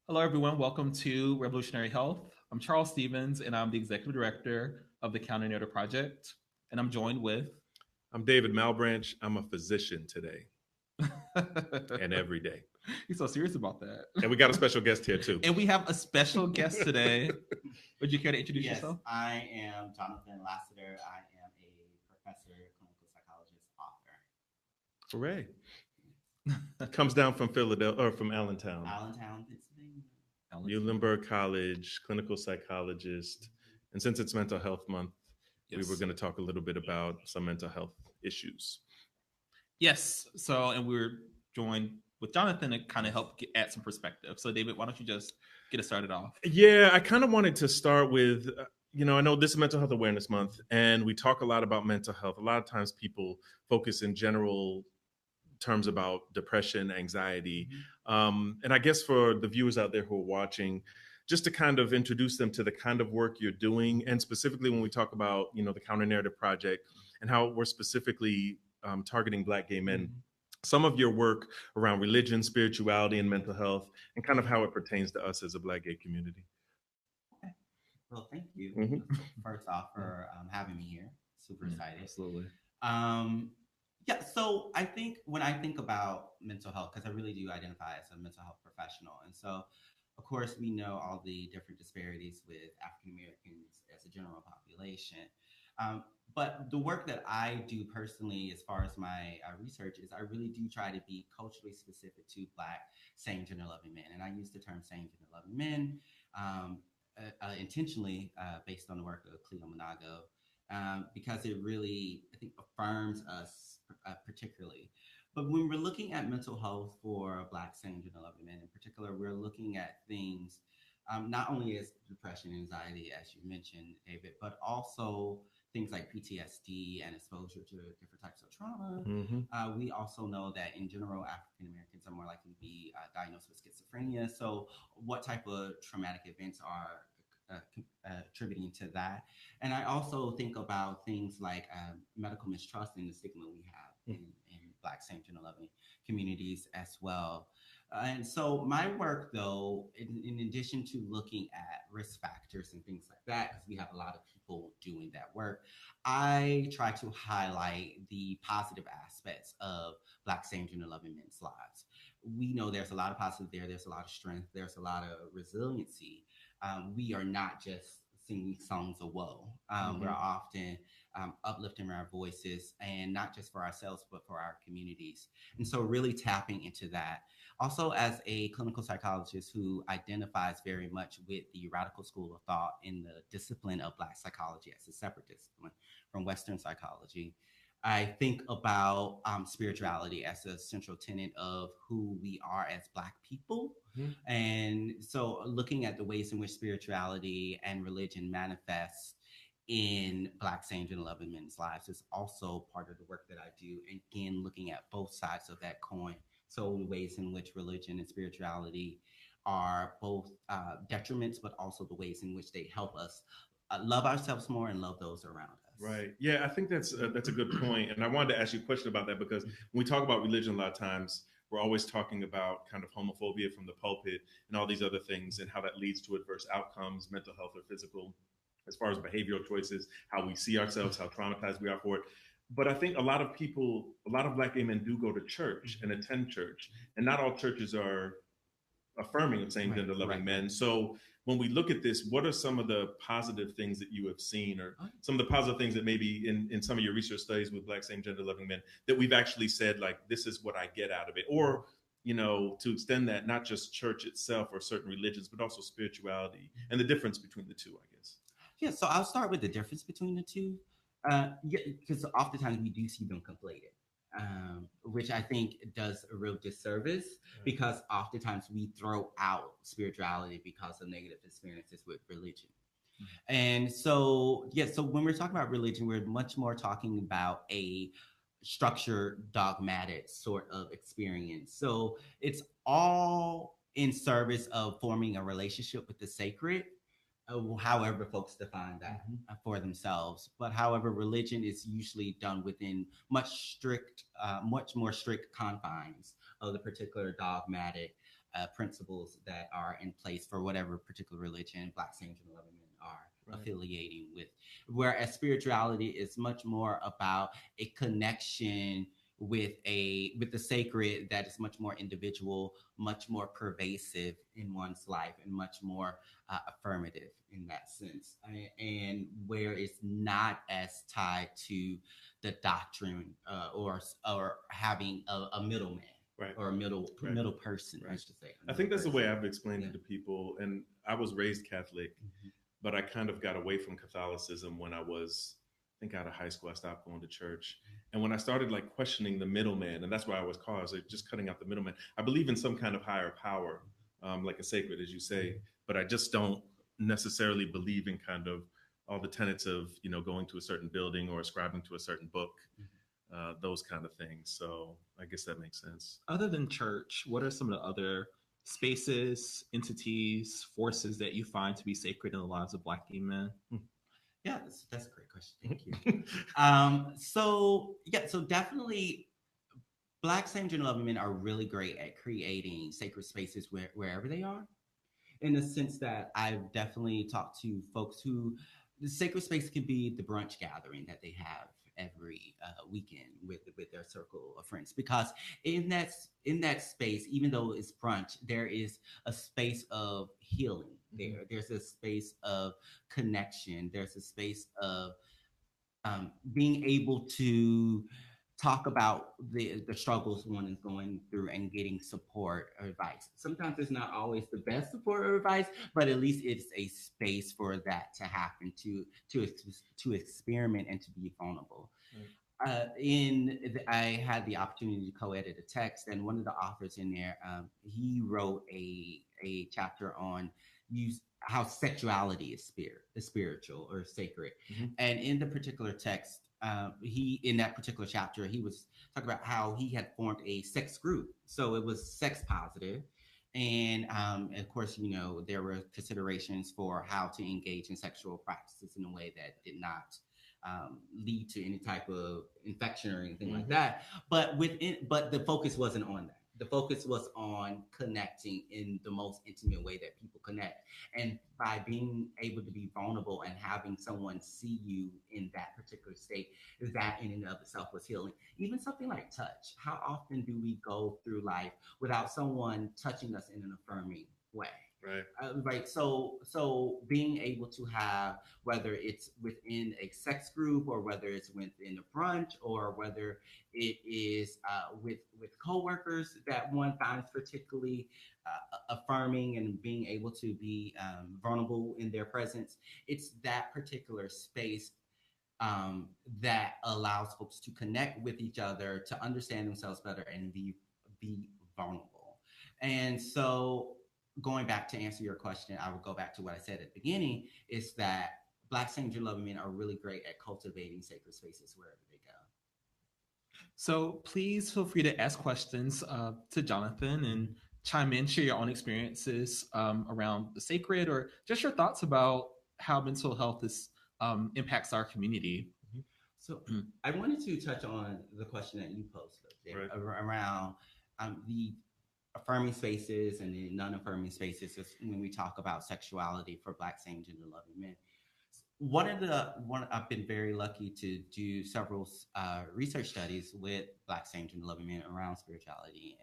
Hello, everyone. Welcome to Revolutionary Health. I'm Charles Stevens, and I'm the executive director of the Counter Narrative Project. And I'm joined with. I'm David Malebranche. I'm a physician today and every day. He's so serious about that. And we got a special guest here too. And we have a special guest today. Would you care to introduce Yes, yourself? I am Jonathan Lassiter. I am a professor, clinical psychologist, author. Hooray. Comes down from Philadelphia or from Allentown. Allentown, Pennsylvania. Muhlenberg College, clinical psychologist. And since it's mental health month, we were going to talk a little bit about some mental health issues. Yes. So, and we're joined with Jonathan to kind of help add some perspective. So, David, why don't you just get us started off? Yeah, I kind of wanted to start with, I know this is Mental Health Awareness Month, and we talk a lot about mental health. A lot of times people focus in general terms about depression, anxiety. And I guess for the viewers out there who are watching, just to kind of introduce them to the kind of work you're doing, and specifically when we talk about, the Counter Narrative Project and how we're specifically targeting Black gay men. Some of your work around religion, spirituality, and mental health, and kind of how it pertains to us as a Black gay community. Okay. Well, thank you first off for having me here. Super excited. Absolutely. Yeah, so I think when I think about mental health, because I really do identify as a mental health professional. And so, of course, we know all the different disparities with African Americans as a general population. But the work that I do personally, as far as my research, is I really do try to be culturally specific to Black same gender loving men. And I use the term same gender loving men intentionally based on the work of Cleo Monago. Because it really, I think, affirms us particularly. But when we're looking at mental health for Black same gender loving men in particular, we're looking at things not only as depression and anxiety, as you mentioned, David, but also things like PTSD and exposure to different types of trauma. We also know that in general, African Americans are more likely to be diagnosed with schizophrenia. So, what type of traumatic events are attributing to that? And I also think about things like medical mistrust and the stigma we have in Black same gender loving communities as well. And so my work, though, in addition to looking at risk factors and things like that, because we have a lot of people doing that work, I try to highlight the positive aspects of Black same gender loving men's lives. We know there's a lot of positive there. There's a lot of strength. There's a lot of resiliency. We are not just singing songs of woe. We're often uplifting our voices, and not just for ourselves, but for our communities. And so, really tapping into that. Also, as a clinical psychologist who identifies very much with the radical school of thought in the discipline of Black psychology as a separate discipline from Western psychology, I think about spirituality as a central tenet of who we are as Black people. And so, looking at the ways in which spirituality and religion manifests in Black same gender loving men's lives is also part of the work that I do. And again, looking at both sides of that coin. So, the ways in which religion and spirituality are both detriments, but also the ways in which they help us love ourselves more and love those around us. Right. Yeah, I think that's a good point. And I wanted to ask you a question about that because when we talk about religion, a lot of times we're always talking about kind of homophobia from the pulpit and all these other things and how that leads to adverse outcomes, mental health or physical, as far as behavioral choices, how we see ourselves, how traumatized we are for it. But I think a lot of people, a lot of Black gay men do go to church and attend church, and not all churches are affirming of same gender loving men. So when we look at this, what are some of the positive things that you have seen, or some of the positive things that maybe in some of your research studies with Black same gender loving men that we've actually said, like, this is what I get out of it? Or, to extend that, not just church itself or certain religions, but also spirituality and the difference between the two, I guess. Yeah, so I'll start with the difference between the two. Yeah, because oftentimes we do see them conflated, which I think does a real disservice because oftentimes we throw out spirituality because of negative experiences with religion. And so, yeah, so when we're talking about religion, we're much more talking about a structured, dogmatic sort of experience. So it's all in service of forming a relationship with the sacred, however folks define that for themselves. But however, religion is usually done within much more strict confines of the particular dogmatic principles that are in place for whatever particular religion Black Saints and Loving Men are affiliating with. Whereas spirituality is much more about a connection with the sacred that is much more individual, much more pervasive in one's life, and much more affirmative in that sense, and where it's not as tied to the doctrine or having a middleman. Right. Or a middle person, I should say. I think that's the way I've explained it to people. And I was raised Catholic, but I kind of got away from Catholicism when I was, I think, out of high school. I stopped going to church. And when I started like questioning the middleman, and that's why I was called, I was like, just cutting out the middleman. I believe in some kind of higher power, like a sacred, as you say, but I just don't necessarily believe in kind of all the tenets of, going to a certain building or ascribing to a certain book. Those kind of things. So I guess that makes sense. Other than church, what are some of the other spaces, entities, forces that you find to be sacred in the lives of Black gay men? Yeah, that's a great question. Thank you. So definitely Black Saints and Loving Men are really great at creating sacred spaces wherever they are. In the sense that I've definitely talked to folks who the sacred space can be the brunch gathering that they have every weekend with their circle of friends, because in that space, even though it's brunch, there is a space of healing there's a space of connection, there's a space of being able to talk about the struggles one is going through and getting support or advice. Sometimes it's not always the best support or advice, but at least it's a space for that to happen, to experiment and to be vulnerable. I had the opportunity to co-edit a text, and one of the authors in there, he wrote a chapter on how sexuality is spiritual or sacred. And in the particular text, in that particular chapter, he was talking about how he had formed a sex group. So it was sex positive. And of course, there were considerations for how to engage in sexual practices in a way that did not lead to any type of infection or anything like that. But the focus wasn't on that. The focus was on connecting in the most intimate way that people connect. And by being able to be vulnerable and having someone see you in that particular state, that in and of itself was healing. Even something like touch. How often do we go through life without someone touching us in an affirming way? Right. So being able to have, whether it's within a sex group or whether it's within a brunch or whether it is with coworkers that one finds particularly affirming and being able to be vulnerable in their presence, it's that particular space that allows folks to connect with each other, to understand themselves better, and be vulnerable. And so, going back to answer your question, I will go back to what I said at the beginning, is that Black Saints and Loving Men are really great at cultivating sacred spaces wherever they go. So please feel free to ask questions to Jonathan and chime in, share your own experiences around the sacred, or just your thoughts about how mental health impacts our community. So I wanted to touch on the question that you posed around the affirming spaces and the non-affirming spaces when we talk about sexuality for Black Saints and Loving Men. I've been very lucky to do several research studies with Black Saints and Loving Men around spirituality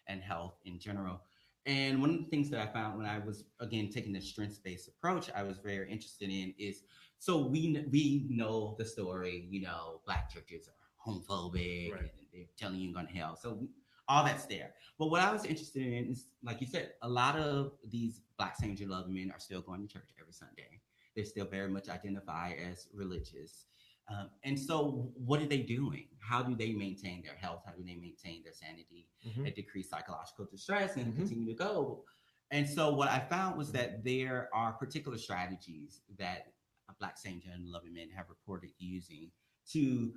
and health in general. And one of the things that I found when I was, again, taking the strengths-based approach, I was very interested in is, so we know the story, Black churches are homophobic and they're telling you you're going to hell. So all that's there. But what I was interested in is, like you said, a lot of these Black Saints and Loving Men are still going to church every Sunday. They still very much identify as religious. And so what are they doing? How do they maintain their health? How do they maintain their sanity and decrease psychological distress and continue to go? And so what I found was that there are particular strategies that Black Saints and Loving Men have reported using to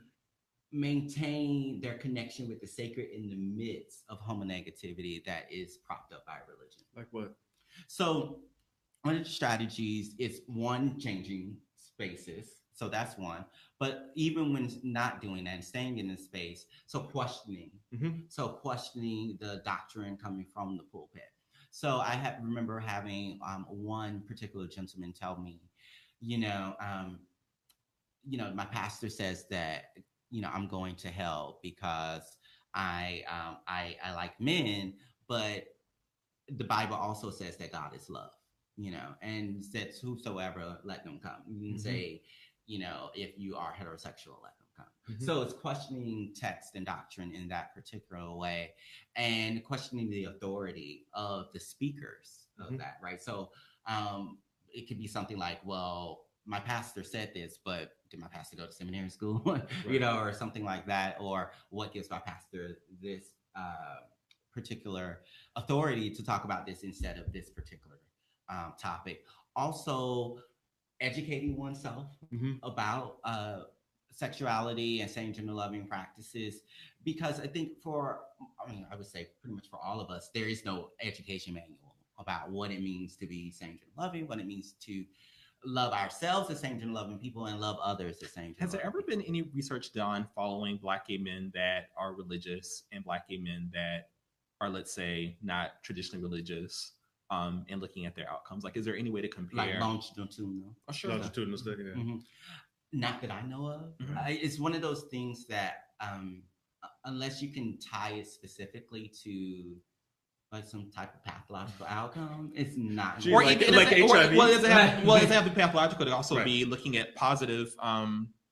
maintain their connection with the sacred in the midst of homonegativity that is propped up by religion. Like what? So one of the strategies is, one, changing spaces. So that's one. But even when not doing that and staying in the space, so questioning. So questioning the doctrine coming from the pulpit. So I remember having one particular gentleman tell me, you know, my pastor says that, I'm going to hell because I like men, but the Bible also says that God is love, and says whosoever let them come. You can say, if you are heterosexual, let them come. So it's questioning text and doctrine in that particular way, and questioning the authority of the speakers of that, right? So it could be something like, well, my pastor said this, but did my pastor go to seminary school? Right. Or something like that, or what gives my pastor this particular authority to talk about this instead of this particular topic. Also, educating oneself about sexuality and same gender loving practices, because I think I would say pretty much for all of us, there is no education manual about what it means to be same gender loving, what it means to love ourselves as same gender loving people and love others as same gender. Has there ever been any research done following Black gay men that are religious and Black gay men that are, let's say, not traditionally religious, and looking at their outcomes? Like, is there any way to compare? Like longitudinal. Oh, sure. Longitudinal study. Yeah. Not that I know of. It's one of those things that unless you can tie it specifically to like some type of pathological outcome, it's not. Or like HIV. Well, it doesn't have to be pathological. It could also be looking at positive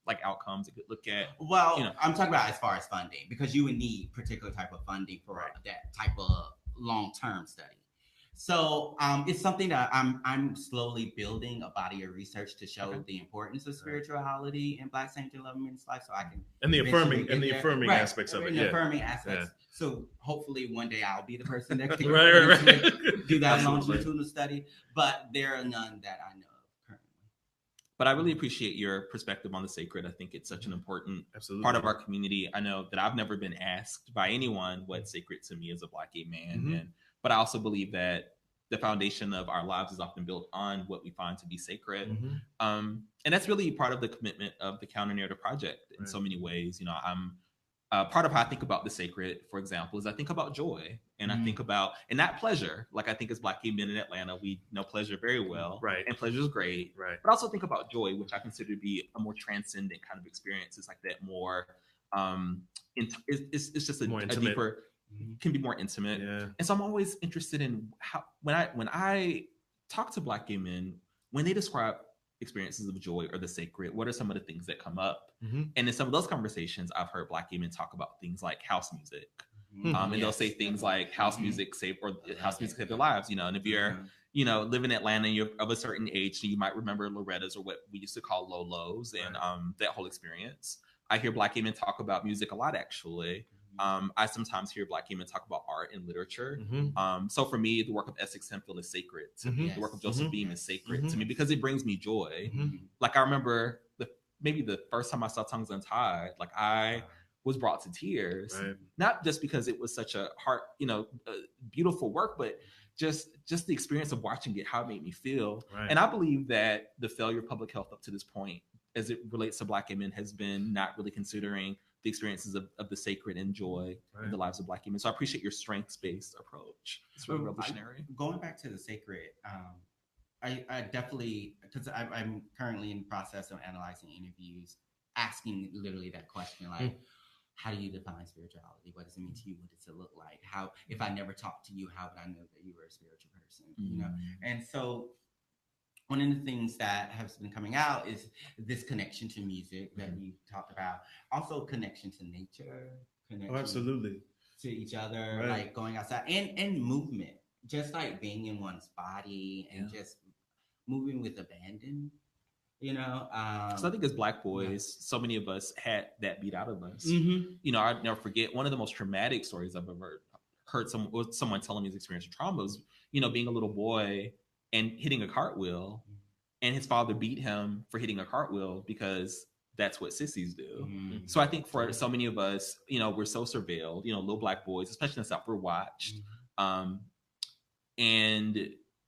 like outcomes. It could look at. Well, I'm talking about as far as funding, because you would need particular type of funding for that type of long-term study. So it's something that I'm slowly building a body of research to show the importance of spirituality in Black same gender loving men's life, so I can and the affirming aspects of it. The affirming aspects. Yeah. So hopefully one day I'll be the person that can do that longitudinal study. But there are none that I know of currently. But I really appreciate your perspective on the sacred. I think it's such an important part of our community. I know that I've never been asked by anyone what's sacred to me as a Black gay man, but I also believe that the foundation of our lives is often built on what we find to be sacred. And that's really part of the commitment of the Counter Narrative Project in so many ways. I'm part of how I think about the sacred, for example, is I think about joy, and I think about, and not pleasure. Like, I think as Black gay men in Atlanta, we know pleasure very well, and pleasure is great. But I also think about joy, which I consider to be a more transcendent kind of experience. It's like that more, it's just a deeper, can be more intimate. And so I'm always interested in how, when I talk to Black gay men, when they describe experiences of joy or the sacred, what are some of the things that come up? And in some of those conversations, I've heard Black gay men talk about things like house music. And they'll say things like house music saved their lives, and if you're, live in Atlanta and you're of a certain age, you might remember Loretta's, or what we used to call Lolos, and that whole experience. I hear Black gay men talk about music a lot, actually. I sometimes hear Black gay men talk about art and literature. So for me, the work of Essex Hemphill is sacred to me. The work of Joseph Beam is sacred to me because it brings me joy. Like, I remember maybe the first time I saw Tongues Untied, like, I was brought to tears, not just because it was such a heart, beautiful work, but just the experience of watching it, how it made me feel. And I believe that the failure of public health up to this point, as it relates to Black gay men, has been not really considering the experiences of the sacred and joy in the lives of Black gay men. So I appreciate your strengths-based approach. It's really revolutionary. Going back to the sacred, I definitely, because I'm currently in the process of analyzing interviews, asking literally that question, like, how do you define spirituality? What does it mean to you? What does it look like? How, if I never talked to you, how would I know that you were a spiritual person? And so one of the things that has been coming out is this connection to music that we talked about. Also connection to nature, connection absolutely, to each other, like going outside, and movement, just like being in one's body and just moving with abandon. So I think as Black boys, so many of us had that beat out of us. I'd never forget one of the most traumatic stories I've ever heard someone telling me his experience of trauma was, being a little boy and hitting a cartwheel, and his father beat him for hitting a cartwheel because that's what sissies do. So I think for so many of us, we're so surveilled, little Black boys, especially in the South, we're watched. And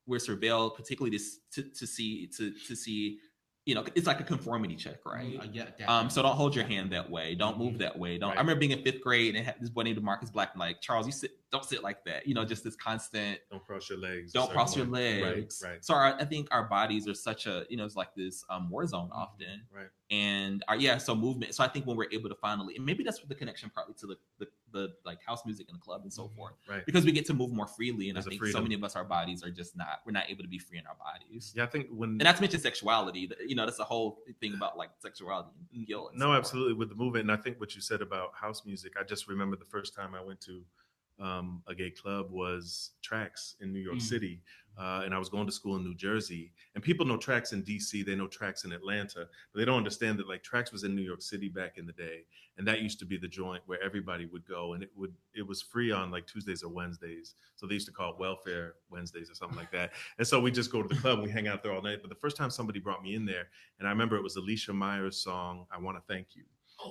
we're surveilled, particularly to see it's like a conformity check, right? Yeah, definitely. So don't hold your hand that way. Don't move that way. Don't. Right. I remember being in 5th grade and had this boy named Marcus Black. I'm like, Charles, don't sit like that. Just this constant. Don't cross your legs. Don't cross your legs. Right. So I think our bodies are such a, it's like this war zone often. Right. And so movement. So I think when we're able to finally, and maybe that's the connection partly to the like house music in the club and so forth. Right. Because we get to move more freely. And There's I think so many of us, our bodies are just we're not able to be free in our bodies. Yeah, I think and not to mention sexuality, that's the whole thing about like sexuality and guilt. And no, absolutely. With the movement. And I think what you said about house music, I just remember the first time I went to a gay club was Trax in New York City. And I was going to school in New Jersey, and people know Trax in DC, they know Trax in Atlanta, but they don't understand that like Trax was in New York City back in the day. And that used to be the joint where everybody would go, and it was free on like Tuesdays or Wednesdays. So they used to call it Welfare Wednesdays or something like that. And so we just go to the club and we hang out there all night. But the first time somebody brought me in there, and I remember it was Alicia Meyer's song, I Want to Thank You,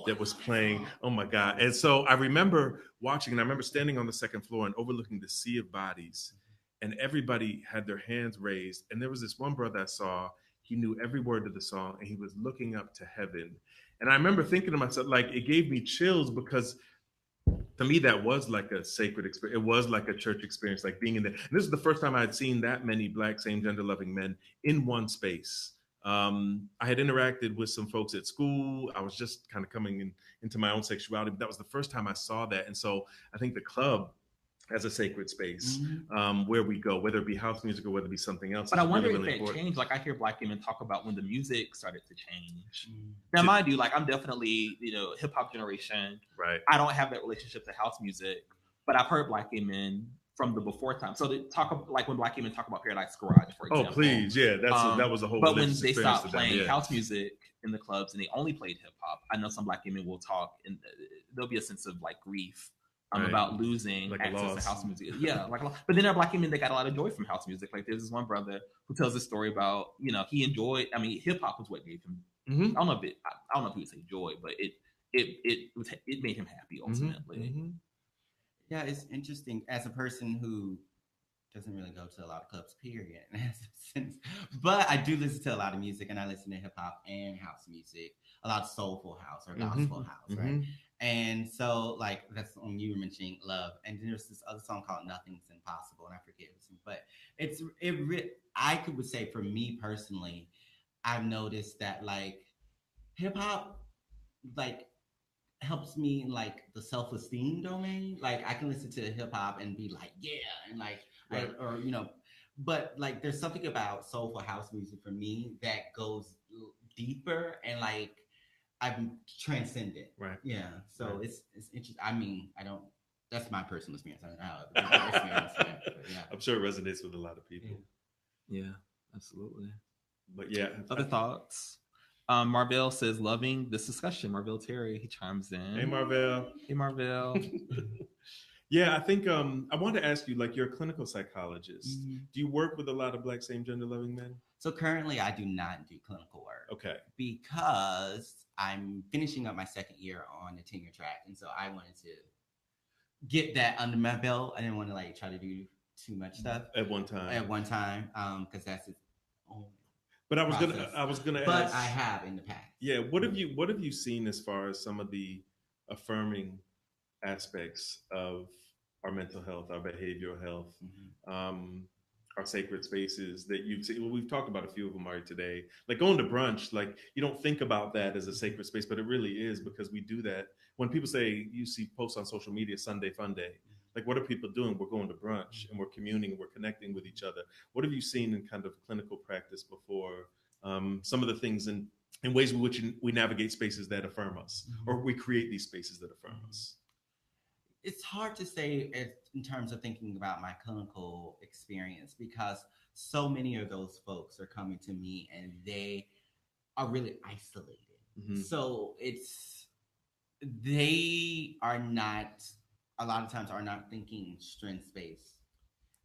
that was playing. Oh my God. And so I remember watching, and I remember standing on the second floor and overlooking the sea of bodies, and everybody had their hands raised. And there was this one brother I saw, he knew every word of the song, and he was looking up to heaven. And I remember thinking to myself, like, it gave me chills, because to me, that was like a sacred experience. It was like a church experience, like being in there. And this is the first time I had seen that many Black same gender loving men in one space. I had interacted with some folks at school. I was just kind of coming into my own sexuality, but that was the first time I saw that. And so I think the club as a sacred space, where we go, whether it be house music or whether it be something else. But I wonder if it changed. Like I hear Black women talk about when the music started to change. Now, mind you, like I'm definitely, hip hop generation. Right. I don't have that relationship to house music, but I've heard Black women from the before time. So they talk like when Black women talk about Paradise Garage, for example. Oh, please, yeah, that was a whole. But when they stopped playing house music in the clubs and they only played hip hop, I know some Black women will talk, and there'll be a sense of like grief. About losing like access to house music. Yeah, but then there are Black women that got a lot of joy from house music. Like there's this one brother who tells a story about, he enjoyed, hip hop was what gave him, I don't know if he would say joy, but it made him happy ultimately. Yeah, it's interesting as a person who doesn't really go to a lot of clubs, period. But I do listen to a lot of music, and I listen to hip hop and house music, a lot of soulful house or gospel house, right? And so, like, that's when you were mentioning Love. And then there's this other song called Nothing's Impossible, and I forget it. But I would say for me personally, I've noticed that, like, hip-hop, like, helps me in, like, the self-esteem domain. Like, I can listen to hip-hop and be like, yeah, and, like, right. But, like, there's something about soulful house music for me that goes deeper and, like, I've transcended. Right. Yeah. So it's interesting. That's my personal experience. I don't know how experience yeah. I'm sure it resonates with a lot of people. Yeah, absolutely. But yeah. Other thoughts? Marvell says, loving this discussion. Marvell Terry, he chimes in. Hey, Marvell. Hey, Marvell. Yeah, I think I wanted to ask you, like, you're a clinical psychologist. Do you work with a lot of Black same gender loving men? So currently I do not do clinical work. Okay. Because I'm finishing up my second year on the tenure track. And so I wanted to get that under my belt. I didn't want to like try to do too much stuff at one time. Because that's its own. But I was gonna ask. But I have in the past. Yeah. What have you seen as far as some of the affirming aspects of our mental health, our behavioral health, our sacred spaces that you've seen? Well, we've talked about a few of them already today. Like going to brunch, like you don't think about that as a sacred space, but it really is, because we do that. When people say, you see posts on social media, Sunday fun day, like what are people doing? We're going to brunch and we're communing and we're connecting with each other. What have you seen in kind of clinical practice before? Some of the things in ways in which we navigate spaces that affirm us, or we create these spaces that affirm us. It's hard to say in terms of thinking about my clinical experience, because so many of those folks are coming to me and they are really isolated. So they are not, a lot of times are not thinking strength space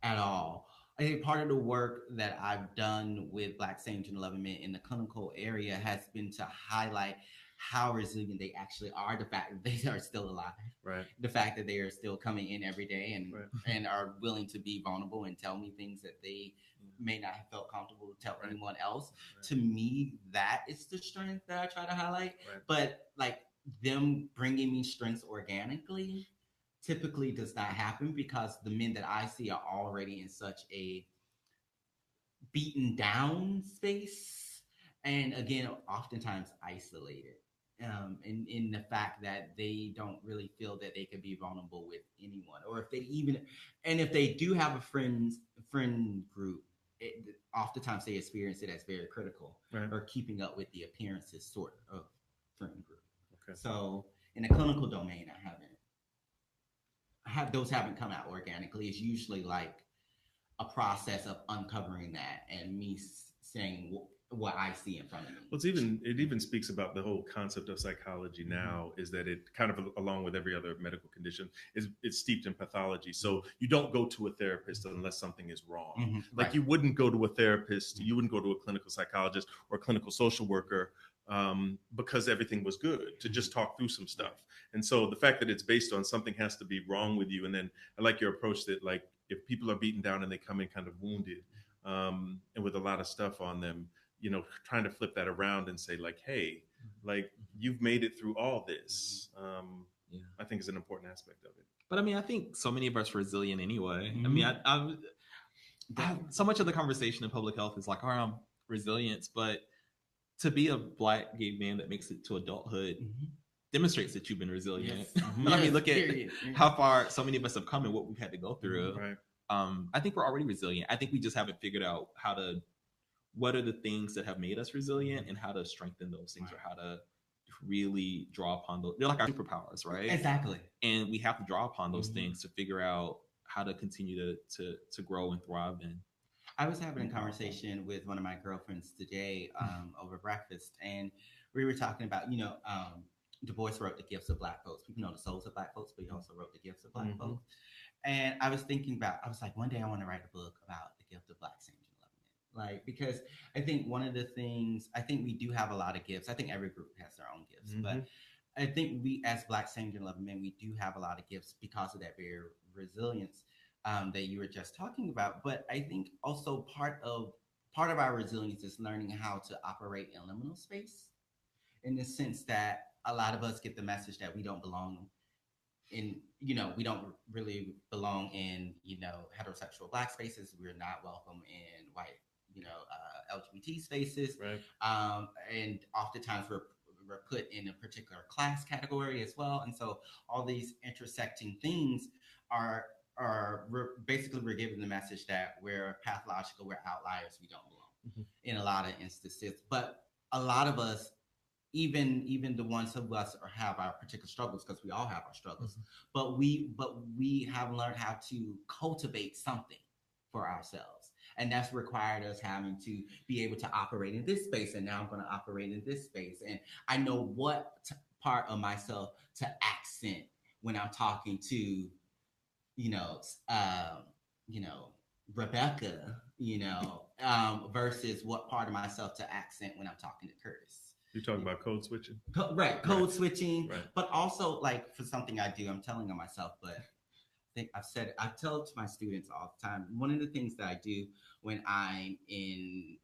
at all. I think part of the work that I've done with Black same gender loving men in the clinical area has been to highlight how resilient they actually are, the fact that they are still alive, Right. the fact that they are still coming in every day and Right. and are willing to be vulnerable and tell me things that they may not have felt comfortable to tell Right. anyone else. Right. To me, that is the strength that I try to highlight. Right. But like them bringing me strengths organically typically does not happen because the men that I see are already in such a beaten down space, and again oftentimes isolated, in the fact that they don't really feel that they could be vulnerable with anyone, or if they even, and if they do have a friend group, oftentimes they experience it as very critical, Right. or keeping up with the appearances sort of friend group. Okay. So in the clinical domain, those haven't come out organically. It's usually like a process of uncovering that and me saying what I see in front of me. Well, it even speaks about the whole concept of psychology now, is that it kind of, along with every other medical condition, it's steeped in pathology. So you don't go to a therapist unless something is wrong. Mm-hmm. Like Right. you wouldn't go to a therapist, you wouldn't go to a clinical psychologist or a clinical social worker because everything was good, to just talk through some stuff. And so the fact that it's based on something has to be wrong with you. And then I like your approach that, like, if people are beaten down and they come in kind of wounded and with a lot of stuff on them, you know, trying to flip that around and say, like, hey, like, you've made it through all this. I think is an important aspect of it. But I mean, I think so many of us are resilient anyway. Mm-hmm. I mean, so much of the conversation in public health is like around resilience, but to be a Black gay man that makes it to adulthood demonstrates that you've been resilient. Yes. And I mean, look at Period. how far so many of us have come and what we've had to go through. Right. I think we're already resilient. I think we just haven't figured out what are the things that have made us resilient and how to strengthen those things, or how to really draw upon those. They're like our superpowers, right? Exactly. And we have to draw upon those things to figure out how to continue to grow and thrive. And I was having a conversation with one of my girlfriends today over breakfast, and we were talking about, Du Bois wrote The Gifts of Black Folks. People know the souls of Black folks, but he also wrote The Gifts of Black folks. And I was thinking I was like, one day I want to write a book about the gift of Black Saint John Loving. Like, because I think one of the things, I think we do have a lot of gifts. I think every group has their own gifts, but I think we, as Black Saint John Loving men, we do have a lot of gifts because of that very resilience that you were just talking about. But I think also part of our resilience is learning how to operate in liminal space, in the sense that a lot of us get the message that we don't belong in, we don't really belong in, heterosexual Black spaces. We're not welcome in white, LGBT spaces. Right. And oftentimes we're put in a particular class category as well. And so all these intersecting things we're given the message that we're pathological, we're outliers, we don't belong in a lot of instances. But a lot of us, even the ones of us have our particular struggles, because we all have our struggles, but we have learned how to cultivate something for ourselves, and that's required us having to be able to operate in this space. And now I'm going to operate in this space, and I know what part of myself to accent when I'm talking to Rebecca, versus what part of myself to accent when I'm talking to Curtis. You're talking about code switching? Code switching. Right. But also, like, for something I do, I'm telling on myself, but I think I tell it to my students all the time. One of the things that I do when I'm in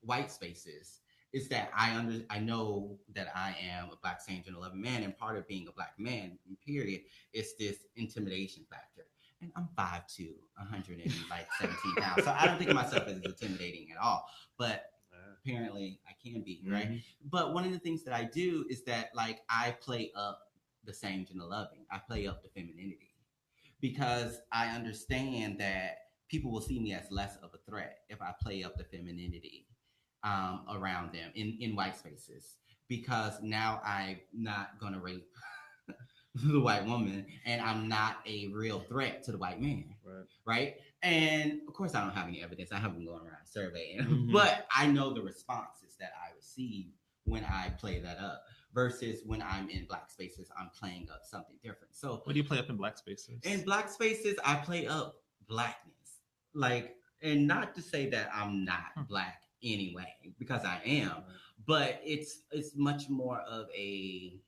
white spaces is that I know that I am a Black Saint John 11 man, and part of being a Black man, period, is this intimidation factor. And I'm 5'2", 117 pounds, so I don't think of myself as intimidating at all. But apparently, I can be, right? But one of the things that I do is that, like, I play up the Saint John 11. I play up the femininity, because I understand that people will see me as less of a threat if I play up the femininity around them in white spaces, because now I'm not going to rape the white woman, and I'm not a real threat to the white man, right? And of course, I don't have any evidence. I haven't gone around surveying, but I know the responses that I receive when I play that up, versus when I'm in Black spaces, I'm playing up something different. So what do you play up in Black spaces? In Black spaces, I play up Blackness, like, and not to say that I'm not Black anyway, because I am, but it's much more of a,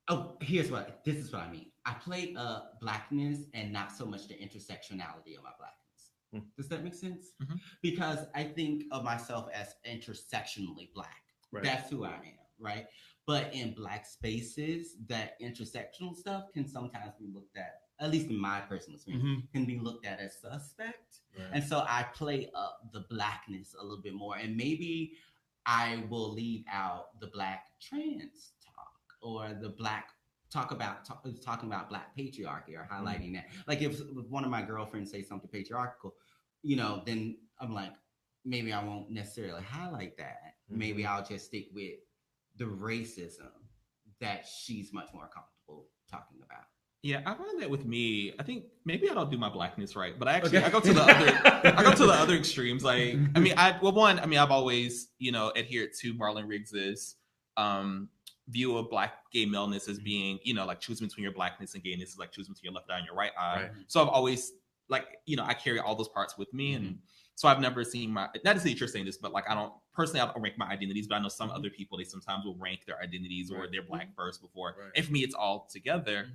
oh, this is what I mean. I play blackness and not so much the intersectionality of my blackness. Does that make sense? Mm-hmm. Because I think of myself as intersectionally black. Right. That's who I am, right? But in black spaces, that intersectional stuff can sometimes be looked at least in my personal experience, can be looked at as suspect. Right. And so I play up the blackness a little bit more. And maybe I will leave out the black trans or the black talking about black patriarchy or highlighting that. Like if one of my girlfriends say something patriarchal, then I'm like, maybe I won't necessarily highlight that. Maybe I'll just stick with the racism that she's much more comfortable talking about. Yeah, I find that with me, I think maybe I don't do my blackness right, but I go to the other extremes. Like, I mean, I've always, adhered to Marlon Riggs's view of black gay maleness as being, like choosing between your blackness and gayness is like choosing between your left eye and your right eye. Right. So I've always I carry all those parts with me. And so I've never seen not to say that you're saying this, but I don't rank my identities, but I know some other people, they sometimes will rank their identities or their black first before. Right. And for me, it's all together.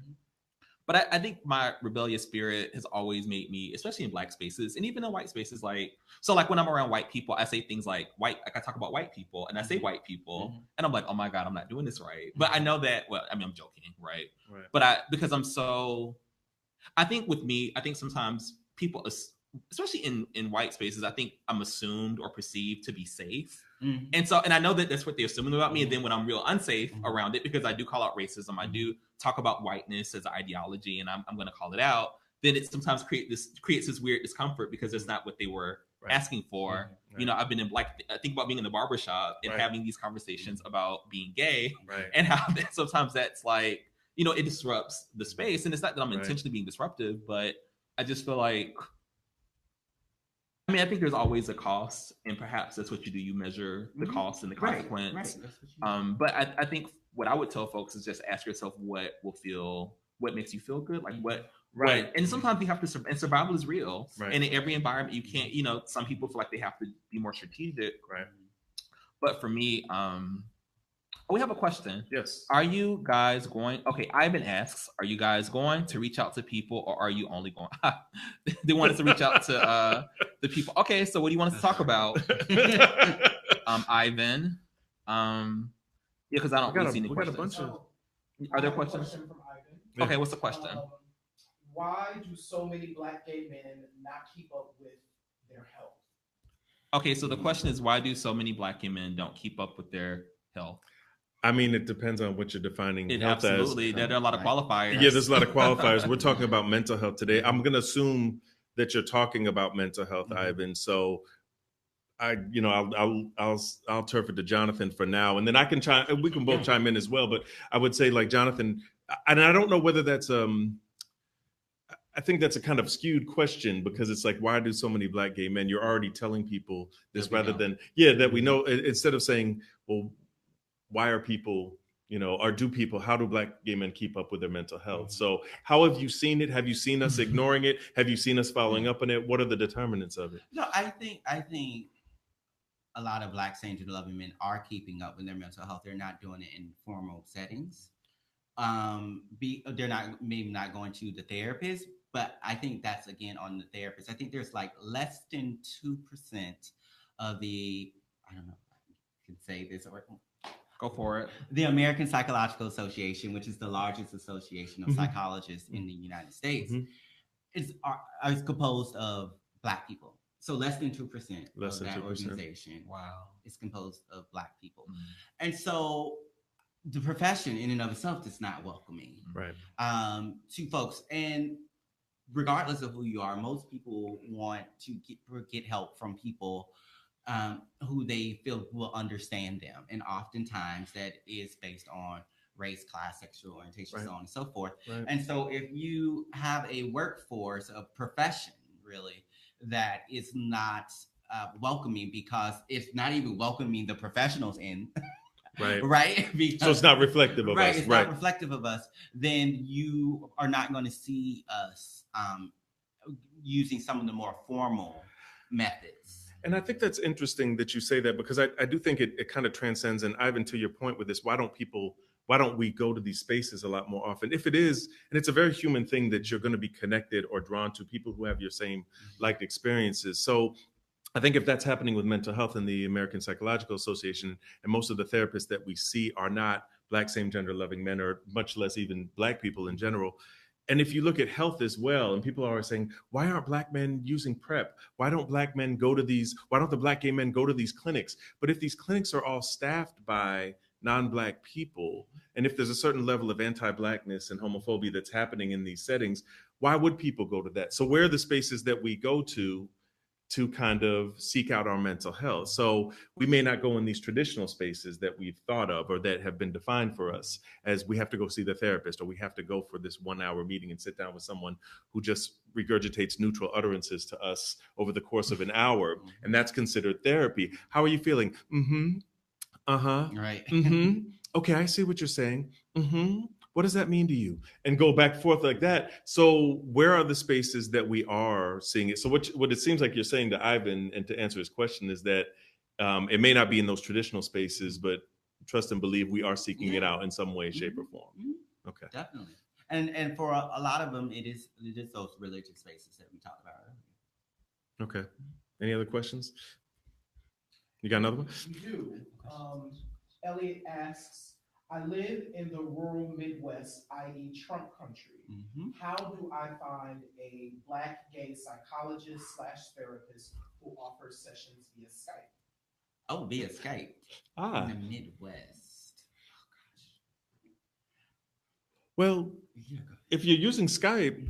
But I think my rebellious spirit has always made me, especially in black spaces and even in white spaces, when I'm around white people, I say things like I talk about white people and I say white people and I'm like, oh my God, I'm not doing this right. But I know that, I'm joking, right? But because I think with me, I think sometimes people, especially in white spaces, I think I'm assumed or perceived to be safe. And I know that that's what they're assuming about me. And then when I'm real unsafe around it, because I do call out racism, I do talk about whiteness as an ideology, and I'm going to call it out, then it sometimes creates this weird discomfort because it's not what they were asking for. I've been in I think about being in the barbershop and having these conversations about being gay and how sometimes that's it disrupts the space. And it's not that I'm intentionally being disruptive, but I just feel like, I think there's always a cost, and perhaps that's what you do. You measure the cost and the consequence. But I think what I would tell folks is just ask yourself what makes you feel good, and sometimes you have to, and survival is real. And in every environment, you can't. Some people feel like they have to be more strategic. But for me, we have a question. Yes. Are you guys going? Okay, Ivan asks, are you guys going to reach out to people, or are you only going? They want us to reach out to the people. Okay, so what do you want us to talk about? Ivan. Because I don't really see any questions. Are there questions? From Ivan. Okay, what's the question? Why do so many black gay men not keep up with their health? Okay, so the question is, why do so many black gay men don't keep up with their health? It depends on what you're defining health absolutely as. There are a lot of qualifiers. Yeah, there's a lot of qualifiers. We're talking about mental health today. I'm going to assume that you're talking about mental health, Ivan. So I'll turf it to Jonathan for now, and then we can both chime in as well. But I would say, Jonathan, and I don't know whether that's I think that's a kind of skewed question, because it's why do so many black gay men? You're already telling people this rather than that we know, instead of saying, well, why are people, or how do black gay men keep up with their mental health? So how have you seen it? Have you seen us ignoring it? Have you seen us following up on it? What are the determinants of it? No, I think a lot of black sane gender loving men are keeping up with their mental health. They're not doing it in formal settings. They're not going to the therapist, but I think that's again on the therapist. I think there's less than 2% of the, I don't know if I can say this or go for it. The American Psychological Association, which is the largest association of psychologists in the United States, is composed of black people. So less than 2% of that organization is composed of black people. And so the profession in and of itself is not welcoming to folks. And regardless of who you are, most people want to get help from people who they feel will understand them. And oftentimes that is based on race, class, sexual orientation, so on and so forth. And so if you have a workforce, a profession really, that is not welcoming, because it's not even welcoming the professionals in, right? Because, so it's not reflective of us. It's not reflective of us. Then you are not going to see us using some of the more formal methods And I think that's interesting that you say that, because I do think it kind of transcends. And Ivan, to your point with this, why don't we go to these spaces a lot more often? If it is, and it's a very human thing that you're going to be connected or drawn to people who have your same liked experiences. So I think if that's happening with mental health in the American Psychological Association, and most of the therapists that we see are not Black same gender loving men, or much less even Black people in general. And if you look at health as well, and people are always saying, why aren't Black men using PrEP? Why don't Black men go to these? Why don't the Black gay men go to these clinics? But if these clinics are all staffed by non-Black people, and if there's a certain level of anti-Blackness and homophobia that's happening in these settings, why would people go to that? So where are the spaces that we go to kind of seek out our mental health? So we may not go in these traditional spaces that we've thought of or that have been defined for us as we have to go see the therapist, or we have to go for this 1 hour meeting and sit down with someone who just regurgitates neutral utterances to us over the course of an hour. And that's considered therapy. How are you feeling? Right. Okay, I see what you're saying. What does that mean to you? And go back and forth like that. So where are the spaces that we are seeing it? So what it seems like you're saying to Ivan, and to answer his question, is that it may not be in those traditional spaces, but trust and believe we are seeking it out in some way, shape, or form. Okay. Definitely. And for a lot of them, it is those religious spaces that we talked about earlier. Okay. Any other questions? You got another one? We do. Elliot asks, I live in the rural Midwest, i.e. Trump country. How do I find a Black gay psychologist/therapist who offers sessions via Skype? Oh, via Skype. In the Midwest. Well, if you're using Skype,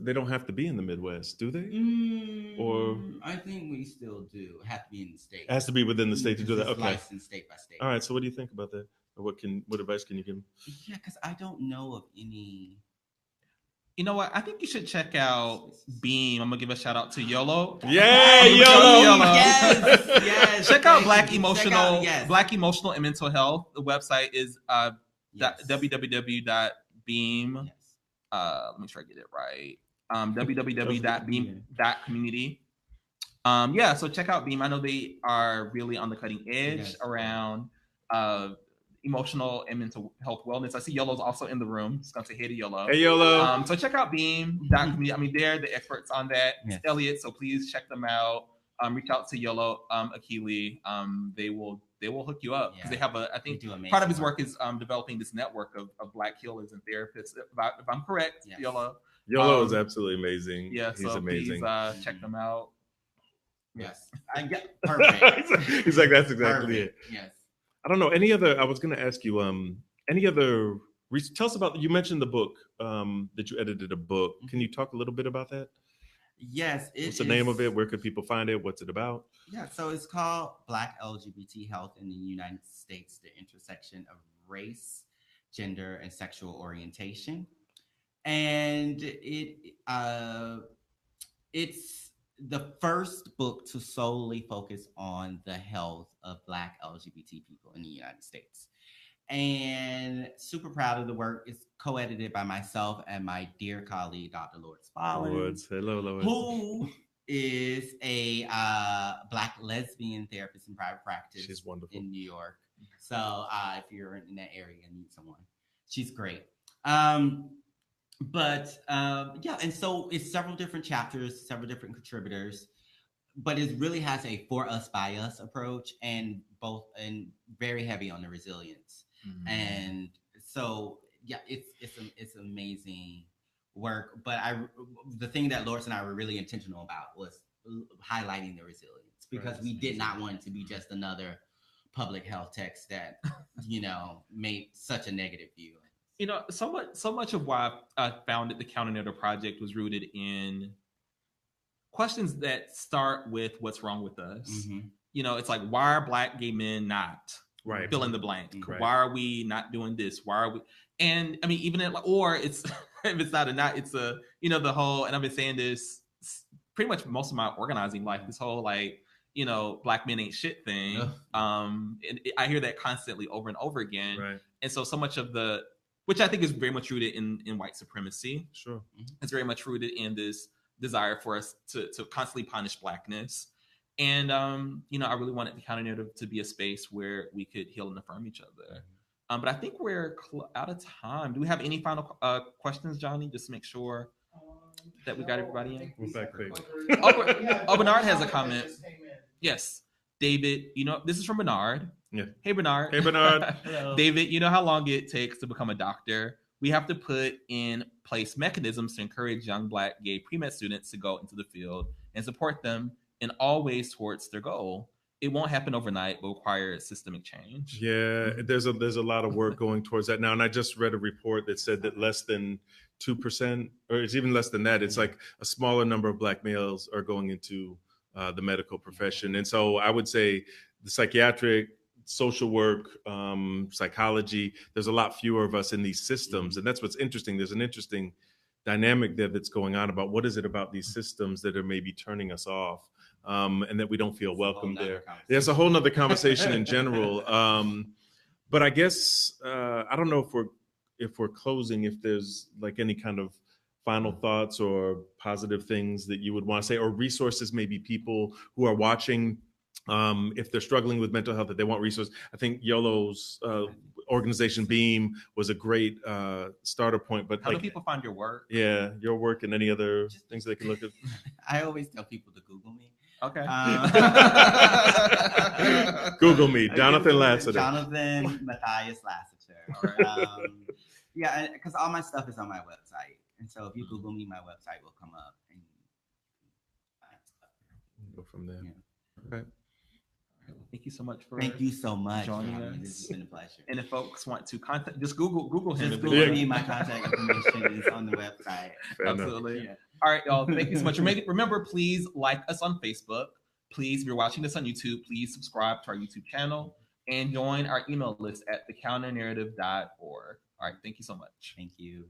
they don't have to be in the Midwest, do they? Or I think we still do. Have to be in the state. It has to be within the state to do that. It's Okay. licensed state by state. All right. So what do you think about that? Or what advice can you give them? Yeah, because I don't know of any. You know what? I think you should check out Beam. I'm gonna give a shout out to YOLO. Yeah, YOLO. Yes. Check out Black Emotional and Mental Health. The website is www.beam. Let me make sure I get it right. www.beam.community. So check out Beam. I know they are really on the cutting edge around emotional and mental health wellness. I see YOLO's also in the room. Just gonna say hey to YOLO. Hey YOLO. So check out Beam.community. I mean, they're the experts on that. Yes. Elliot, so please check them out. Reach out to YOLO Akili. They will hook you up because they have I think part of his work is developing this network of Black healers and therapists. If I'm correct, YOLO. YOLO is absolutely amazing. Yeah, he's so amazing. Please check them out. Yes. Perfect. He's like, that's exactly it. Yes. I don't know. I was going to ask you, any other, tell us about, you mentioned the book, that you edited a book. Can you talk a little bit about that? Yes. What's the name of it? Where could people find it? What's it about? Yeah, so it's called Black LGBT Health in the United States, the Intersection of Race, Gender, and Sexual Orientation. And it's the first book to solely focus on the health of Black LGBT people in the United States. And super proud of the work. It's co-edited by myself and my dear colleague, Dr. Lourdes Follins. Hello, Lourdes. Who is a Black lesbian therapist in private practice. She's wonderful. In New York. So if you're in that area and need someone, she's great. And so it's several different chapters, several different contributors, but it really has a for us by us approach, and very heavy on the resilience. And so it's amazing work. But the thing that Lourdes and I were really intentional about was highlighting the resilience, because we did not want it to be just another public health text that made such a negative view. So much of why I founded the Counter Narrative Project was rooted in questions that start with what's wrong with us. It's like, why are Black gay men not fill in the blank? Right. Why are we not doing this? Why are we? And I mean, or it's if it's not a not, it's a the whole. And I've been saying this pretty much most of my organizing life. This whole Black men ain't shit thing. And I hear that constantly over and over again. Right. And so much of which I think is very much rooted in white supremacy. Sure. It's very much rooted in this desire for us to constantly punish Blackness. And I really wanted the counter narrative to be a space where we could heal and affirm each other. But I think we're out of time. Do we have any final questions, Johnny? Just to make sure that we got everybody in. We're back, baby. Bernard has a comment. Yes, David. This is from Bernard. Yeah. Hey, Bernard. Hey, Bernard. Hello. David, you know how long it takes to become a doctor? We have to put in place mechanisms to encourage young Black gay pre-med students to go into the field and support them in all ways towards their goal. It won't happen overnight, but require systemic change. Yeah, there's a lot of work going towards that now. And I just read a report that said that less than 2%, or it's even less than that, it's like a smaller number of Black males are going into the medical profession. And so I would say the psychiatric, social work, psychology, there's a lot fewer of us in these systems. And that's what's interesting. There's an interesting dynamic there that's going on about what is it about these systems that are maybe turning us off, and that we don't feel welcome there. There's a whole nother conversation in general. But I guess I don't know if we're closing, if there's like any kind of final thoughts or positive things that you would want to say, or resources, maybe people who are watching, if they're struggling with mental health, that they want resources. I think Yolo's organization Beam was a great starter point. But how do people find your work? Yeah, your work and any other things they can look at. I always tell people to Google me. Okay. Google me, Jonathan Lassiter. Jonathan Matthias Lassiter. Yeah, because all my stuff is on my website. And so if you Google me, my website will come up. And go from there. Yeah. Okay. Thank you so much for joining us. This has been a pleasure. And if folks want to contact, just Google him. Just Google me. My contact information is on the website. Absolutely. Yeah. All right, y'all. Thank you so much. Remember, please like us on Facebook. Please, if you're watching this on YouTube, please subscribe to our YouTube channel and join our email list at thecounternarrative.org. All right. Thank you so much. Thank you.